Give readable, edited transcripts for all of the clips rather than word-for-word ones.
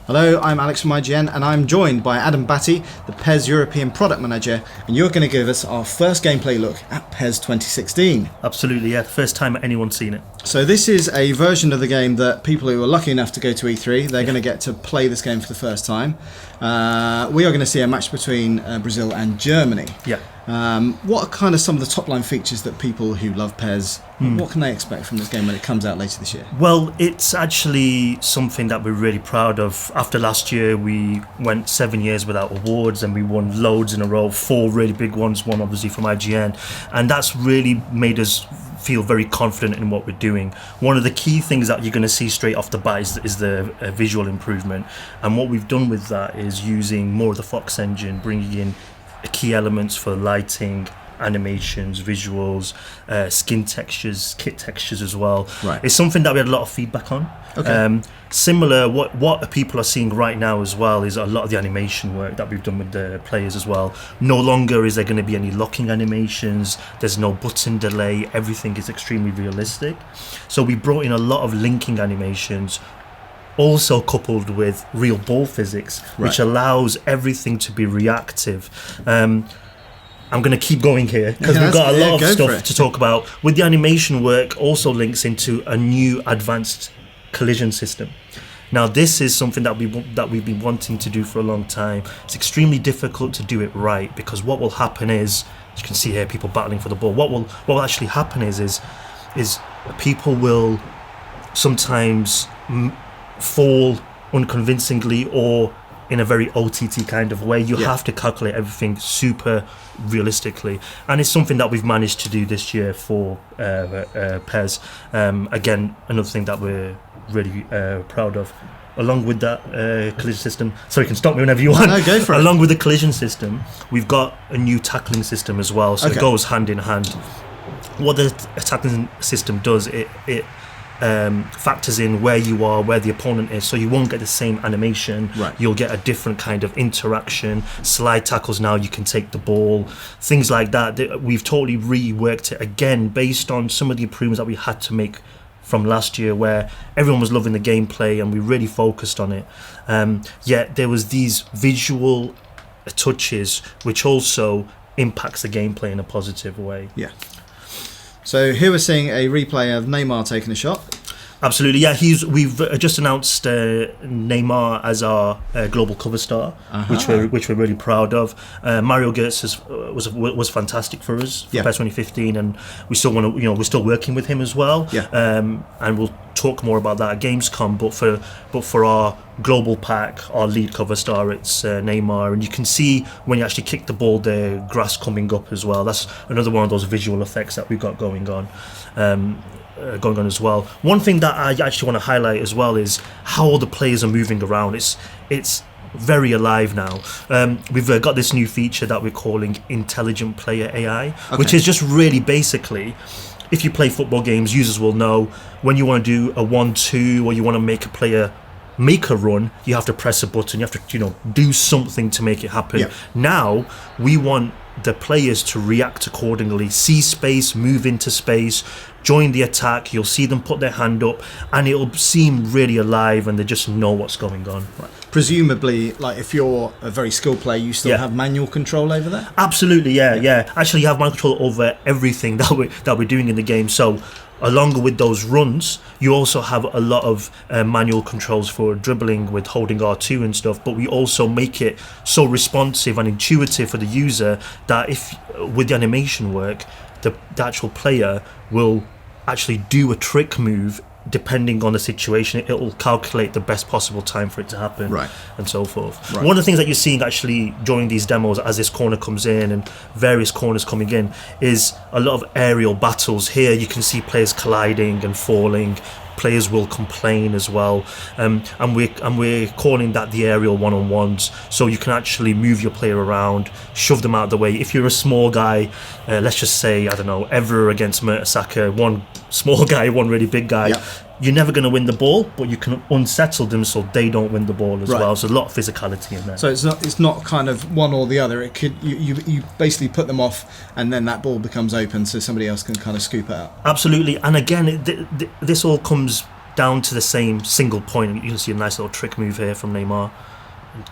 Hello, I'm Alex from IGN, and I'm joined by Adam Batty, the PES European Product Manager, and you're going to give us our first gameplay look at PES 2016. Absolutely, yeah. First time anyone's seen it. So this is a version of the game that people who are lucky enough to go to E3, they're going to get to play this game for the first time. We are going to see a match between Brazil and Germany. Yeah. What are kind of some of the top line features that people who love PES, what can they expect from this game when it comes out later this year? Well, it's actually something that we're really proud of. After last year, we went 7 years without awards and we won loads in a row, 4 really big ones, one obviously from IGN. And that's really made us feel very confident in what we're doing. One of the key things that you're going to see straight off the bat is the visual improvement. And what we've done with that is using more of the Fox engine, bringing in key elements for lighting, animations, visuals, skin textures, kit textures as well. Right. It's something that we had a lot of feedback on. Okay. Similar, what people are seeing right now as well is a lot of the animation work that we've done with the players as well. No longer is there going to be any locking animations, there's no button delay, everything is extremely realistic. So we brought in a lot of linking animations, also coupled with real ball physics, which allows everything to be reactive. I'm going to keep going here because we've got a lot of stuff to talk about. With the animation work, also links into a new advanced collision system. Now, this is something that we've been wanting to do for a long time. It's extremely difficult to do it right because what will happen is, as you can see here, people battling for the ball. What will actually happen is people will sometimes fall unconvincingly or in a very OTT kind of way. You have to calculate everything super realistically, and it's something that we've managed to do this year for PES. Again, another thing that we're really proud of. Along with that collision system, so you can stop me whenever you want. No, go for it. Along with the collision system, we've got a new tackling system as well, so it goes hand in hand. What the tackling system does, it factors in where you are, where the opponent is, so you won't get the same animation. You'll get a different kind of interaction. Slide tackles, now you can take the ball, things like that. We've totally reworked it again based on some of the improvements that we had to make from last year, where everyone was loving the gameplay and we really focused on it. Yet there was these visual touches which also impacts the gameplay in a positive way. Yeah. So here we're seeing a replay of Neymar taking a shot. Absolutely, yeah. We've just announced Neymar as our global cover star, which we're really proud of. Mario Götze was fantastic for us for PES 2015, and we still want to, we're still working with him as well. And we'll talk more about that at Gamescom. But for our global pack, our lead cover star, it's Neymar, and you can see when you actually kick the ball, the grass coming up as well. That's another one of those visual effects that we've got going on as well. One thing that I actually want to highlight as well is how all the players are moving around. It's very alive now. We've got this new feature that we're calling Intelligent Player AI, which is just really basically, if you play football games, users will know when you want to do a 1-2 or you want to make a player make a run, you have to press a button, you have to do something to make it happen. Now we want the players to react accordingly, see space, move into space, join the attack. You'll see them put their hand up and it'll seem really alive and they just know what's going on. Presumably, like if you're a very skilled player, you still have manual control over that? Absolutely, yeah. Actually, you have manual control over everything that we're doing in the game. So along with those runs, you also have a lot of manual controls for dribbling with holding R2 and stuff, but we also make it so responsive and intuitive for the user that if with the animation work, the actual player will actually do a trick move depending on the situation. It will calculate the best possible time for it to happen, and so forth. One of the things that you're seeing actually during these demos, as this corner comes in and various corners coming in, is a lot of aerial battles. Here you can see players colliding and falling. Players will complain as well, and we're calling that the aerial one-on-ones. So you can actually move your player around, shove them out of the way. If you're a small guy, let's just say, I don't know, Ever against Mertesacker, one small guy, one really big guy, you're never going to win the ball, but you can unsettle them so they don't win the ball as well. So a lot of physicality in there. So it's not kind of one or the other. It could you basically put them off, and then that ball becomes open, so somebody else can kind of scoop it out. Absolutely, and again, this all comes down to the same single point. You can see a nice little trick move here from Neymar.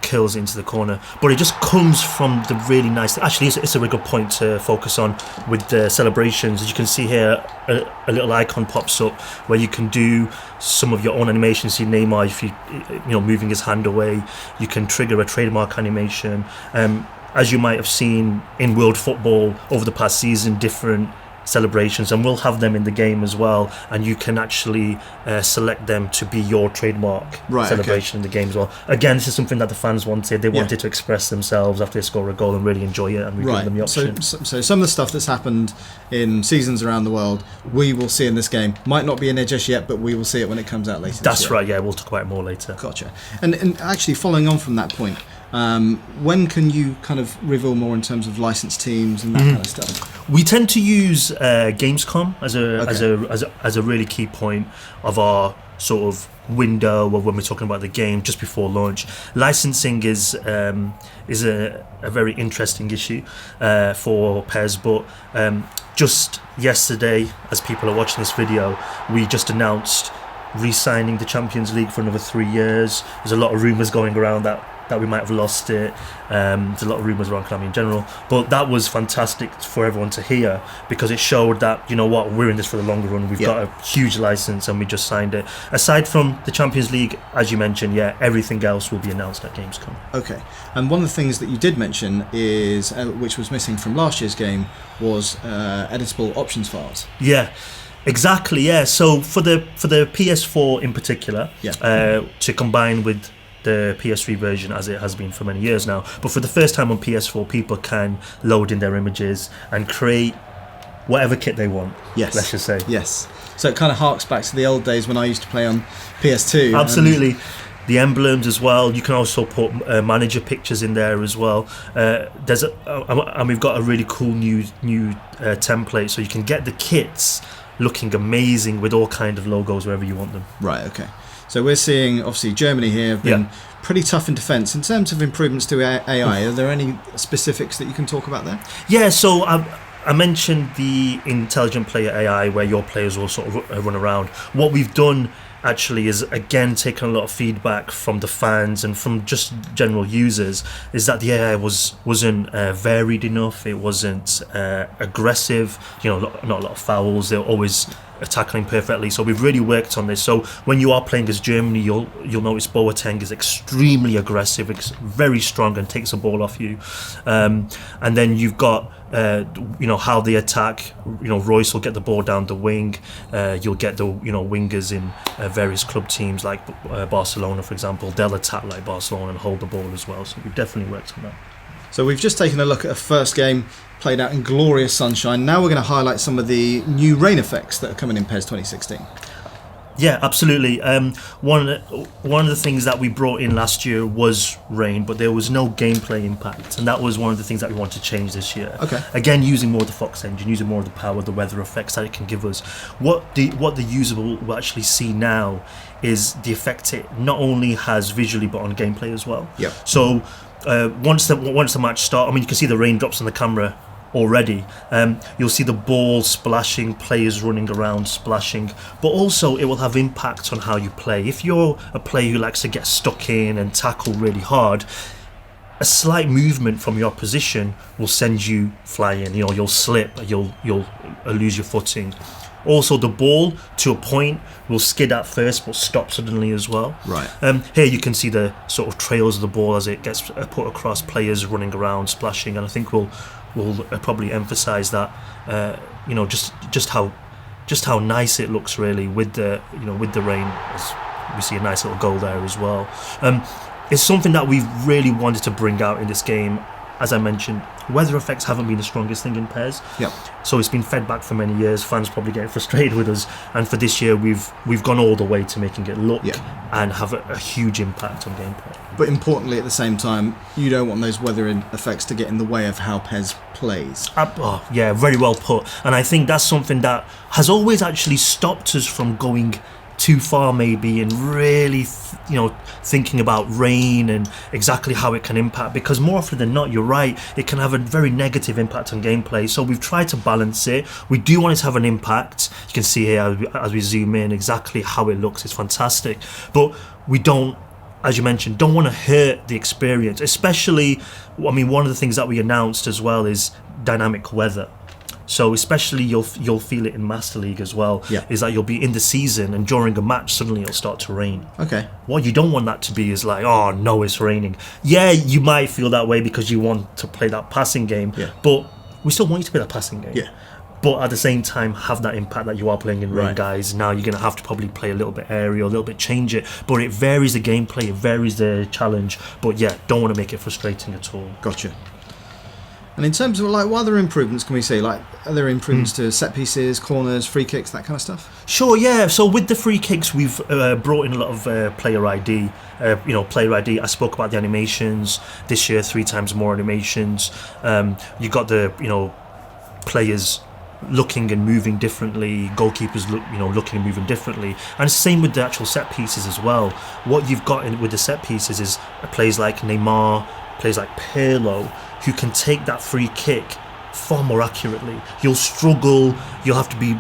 Kills into the corner, but it just comes from the really nice. Actually, it's a really good point to focus on with the celebrations. As you can see here, a little icon pops up where you can do some of your own animations. See Neymar, if you moving his hand away, you can trigger a trademark animation. As you might have seen in World Football over the past season, different celebrations, and we'll have them in the game as well, and you can actually select them to be your trademark celebration in the game as well. Again, this is something that the fans wanted. They wanted to express themselves after they score a goal and really enjoy it, and we give them the option. So some of the stuff that's happened in seasons around the world, we will see in this game. Might not be in there just yet, but we will see it when it comes out later. That's right, yeah, we'll talk about it more later. Gotcha. And actually, following on from that point, when can you kind of reveal more in terms of licensed teams and that kind of stuff? We tend to use Gamescom as a really key point of our sort of window of when we're talking about the game just before launch. Licensing is a very interesting issue for PES, but just yesterday, as people are watching this video, we just announced re-signing the Champions League for another 3 years. There's a lot of rumours going around that we might have lost it. There's a lot of rumours around Konami in general, but that was fantastic for everyone to hear, because it showed that, you know what, we're in this for the longer run. We've got a huge license and we just signed it. Aside from the Champions League, as you mentioned, everything else will be announced at Gamescom. Okay, and one of the things that you did mention is, which was missing from last year's game, was editable options files. Yeah. Exactly, yeah. So for the PS4 in particular, to combine with the PS3 version, as it has been for many years now, but for the first time on PS4, people can load in their images and create whatever kit they want. Yes, let's just say. Yes. So it kind of harks back to the old days when I used to play on PS2. Absolutely. The emblems as well. You can also put manager pictures in there as well. And we've got a really cool new template, so you can get the kits looking amazing with all kind of logos wherever you want them. Right, okay. So we're seeing, obviously, Germany here have been pretty tough in defence. In terms of improvements to AI, are there any specifics that you can talk about there? Yeah, so I mentioned the intelligent player AI, where your players will sort of run around. What we've done actually is, again, taken a lot of feedback from the fans and from just general users, is that the AI wasn't varied enough. It wasn't aggressive, not a lot of fouls. They're always tackling perfectly. So we've really worked on this. So when you are playing as Germany, you'll notice Boateng is extremely aggressive, very strong, and takes the ball off you. And then you've got how they attack. Royce will get the ball down the wing. You'll get the wingers in various club teams like Barcelona, for example. They'll attack like Barcelona and hold the ball as well. So we've definitely worked on that. So we've just taken a look at a first game played out in glorious sunshine. Now we're going to highlight some of the new rain effects that are coming in PES 2016. Yeah, absolutely. One of the things that we brought in last year was rain, but there was no gameplay impact, and that was one of the things that we want to change this year. Okay. Again, using more of the Fox engine, using more of the power, the weather effects that it can give us. What the user will actually see now is the effect it not only has visually but on gameplay as well. Yep. So once the match starts, you can see the raindrops on the camera already. You'll see the ball splashing, players running around splashing, but also it will have impact on how you play. If you're a player who likes to get stuck in and tackle really hard, a slight movement from your position will send you flying. You'll slip, you'll lose your footing. Also, the ball, to a point, will skid at first but stop suddenly as well. Right. Here you can see the sort of trails of the ball as it gets put across, players running around, splashing, and I think we'll probably emphasise that. Just how nice it looks really with the rain. As we see a nice little goal there as well. It's something that we've really wanted to bring out in this game. As I mentioned, weather effects haven't been the strongest thing in PES. Yep. So it's been fed back for many years. Fans probably getting frustrated with us, and for this year we've gone all the way to making it look and have a huge impact on gameplay. But importantly, at the same time, you don't want those weather effects to get in the way of how PES plays. Yeah, very well put. And I think that's something that has always actually stopped us from going too far maybe and really thinking about rain and exactly how it can impact, because more often than not, you're right, it can have a very negative impact on gameplay. So we've tried to balance it. We do want it to have an impact. You can see here as we zoom in exactly how it looks. It's fantastic, but we don't, as you mentioned, don't want to hurt the experience. Especially, I mean, one of the things that we announced as well is dynamic weather. So especially you'll feel it in Master League as well. Yeah. Is that you'll be in the season and during a match suddenly it'll start to rain. Okay. What you don't want that to be is like, oh no, it's raining. Yeah, you might feel that way because you want to play that passing game. Yeah. But we still want you to play that passing game. Yeah. But at the same time, have that impact that you are playing in rain, Right. guys. Now you're going to have to probably play a little bit aerial, a little bit change it. But it varies the gameplay, it varies the challenge. But yeah, don't want to make it frustrating at all. Gotcha. And in terms of like, what other improvements can we see? Like, are there improvements to set pieces, corners, free kicks, that kind of stuff? Sure, yeah. So with the free kicks, we've brought in a lot of player ID. Player ID. I spoke about the animations this year. 3 times more animations. You got the players looking and moving differently. Goalkeepers looking and moving differently. And it's the same with the actual set pieces as well. What you've got with the set pieces is players like Neymar, players like Pirlo, who can take that free kick far more accurately. You'll struggle, you'll have to be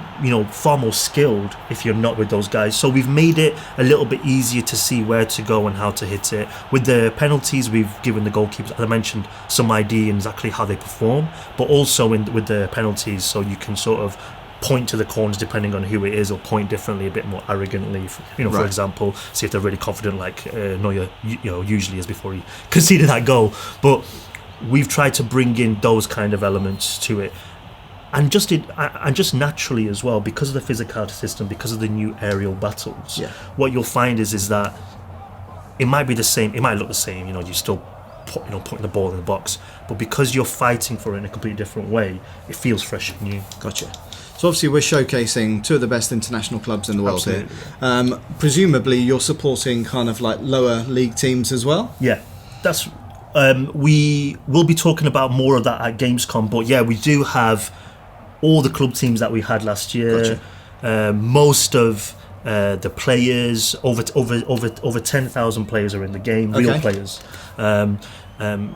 far more skilled if you're not with those guys. So we've made it a little bit easier to see where to go and how to hit it. With the penalties, we've given the goalkeepers, as I mentioned, some ID and exactly how they perform, but also with the penalties, so you can sort of point to the corners depending on who it is, or point differently, a bit more arrogantly. For Right. example, see if they're really confident, like Neuer, usually is before he conceded that goal. But we've tried to bring in those kind of elements to it, and just naturally as well, because of the physicality system, because of the new aerial battles. Yeah. What you'll find is that it might be the same. It might look the same. You're still putting the ball in the box, but because you're fighting for it in a completely different way, it feels fresh and new. Gotcha. So obviously we're showcasing 2 of the best international clubs in the world here. Absolutely. Presumably you're supporting kind of like lower league teams as well? Yeah, that's. We will be talking about more of that at Gamescom, but yeah, we do have all the club teams that we had last year. Gotcha. Most of the players, over 10,000 players are in the game, real Okay. players.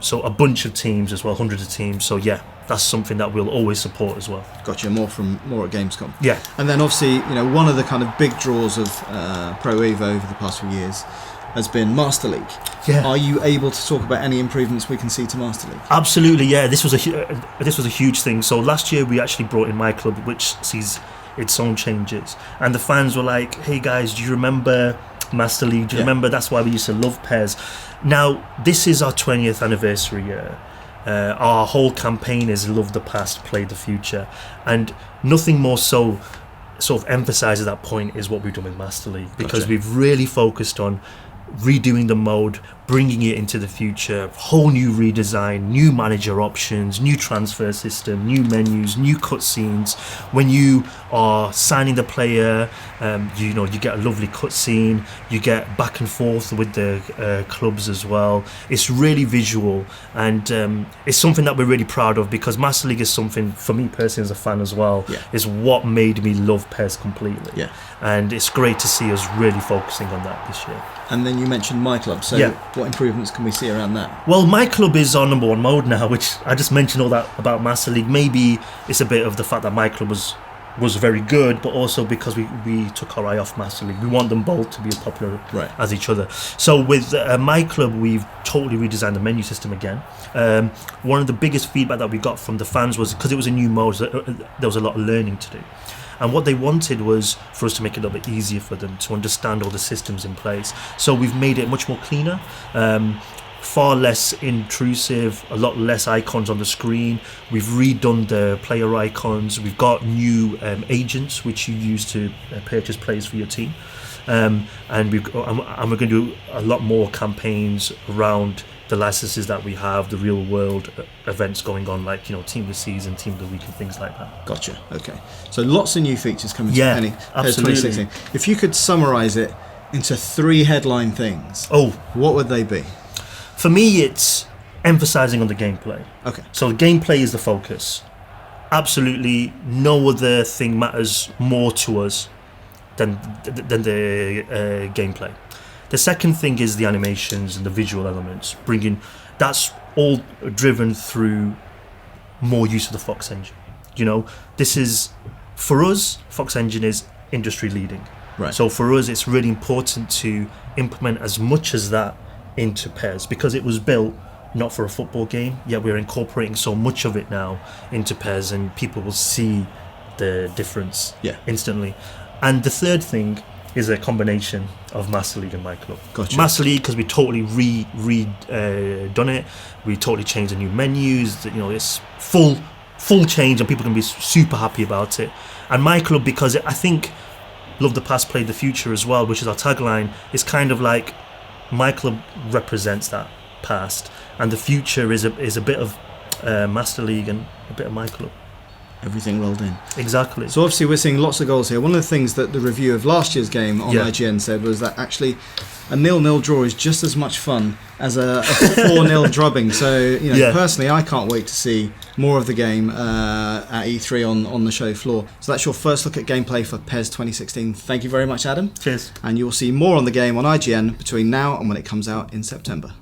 So a bunch of teams as well, hundreds of teams. So yeah, that's something that we'll always support as well. Gotcha. More at Gamescom. Yeah. And then obviously, one of the kind of big draws of Pro Evo over the past few years has been Master League. Yeah. Are you able to talk about any improvements we can see to Master League? Absolutely, yeah. This was a huge thing. So last year we actually brought in my club, which sees its own changes, and the fans were like, "Hey guys, do you remember Master League? Do you remember? That's why we used to love PES." Now this is our 20th anniversary year. Our whole campaign is "Love the past, play the future," and nothing more so sort of emphasises that point is what we've done with Master League, because Gotcha. we've really focused on redoing the mode, bringing it into the future, whole new redesign, new manager options, new transfer system, new menus, new cutscenes. When you are signing the player, you get a lovely cutscene, you get back and forth with the clubs as well. It's really visual, and it's something that we're really proud of, because Master League is something, for me personally as a fan as well, Yeah. is what made me love PES completely. Yeah. And it's great to see us really focusing on that this year. And then you mentioned my club. So Yeah. what improvements can we see around that? Well, my club is on number 1 mode now, which I just mentioned all that about Master League. Maybe it's a bit of the fact that my club was very good, but also because we took our eye off Master League. We want them both to be as popular Right. as each other. So with my club, we've totally redesigned the menu system again. One of the biggest feedback that we got from the fans was, because it was a new mode, there was a lot of learning to do. And what they wanted was for us to make it a little bit easier for them to understand all the systems in place. So we've made it much more cleaner, far less intrusive, a lot less icons on the screen. We've redone the player icons. We've got new agents which you use to purchase players for your team. And we're going to do a lot more campaigns around the licenses that we have, the real world events going on, like Team of the Season, Team of the Week, and things like that. Gotcha. Okay. So lots of new features coming Yeah, to PES absolutely. 2016. If you could summarise it into 3 headline things, what would they be? For me, it's emphasising on the gameplay. Okay. So the gameplay is the focus. Absolutely no other thing matters more to us than the gameplay. The second thing is the animations and the visual elements. That's all driven through more use of the Fox engine. You know, this is, for us, Fox engine is industry leading. Right. So for us, it's really important to implement as much as that into PES, because it was built not for a football game, yet we're incorporating so much of it now into PES, and people will see the difference instantly. And the third thing is a combination of Master League and My Club. Gotcha. Master League, because we totally done it. We totally changed the new menus. You know, it's full change, and people can be super happy about it. And My Club, because I think Love the Past, Play the Future as well, which is our tagline, is kind of like My Club represents that past, and the future is a bit of Master League and a bit of My Club. Everything rolled in. Exactly. So obviously we're seeing lots of goals here. One of the things that the review of last year's game on IGN said was that actually a 0-0 draw is just as much fun as a 4-0 drubbing. So, you know, personally, I can't wait to see more of the game at E3 on the show floor. So that's your first look at gameplay for PES 2016. Thank you very much, Adam. Cheers. And you'll see more on the game on IGN between now and when it comes out in September.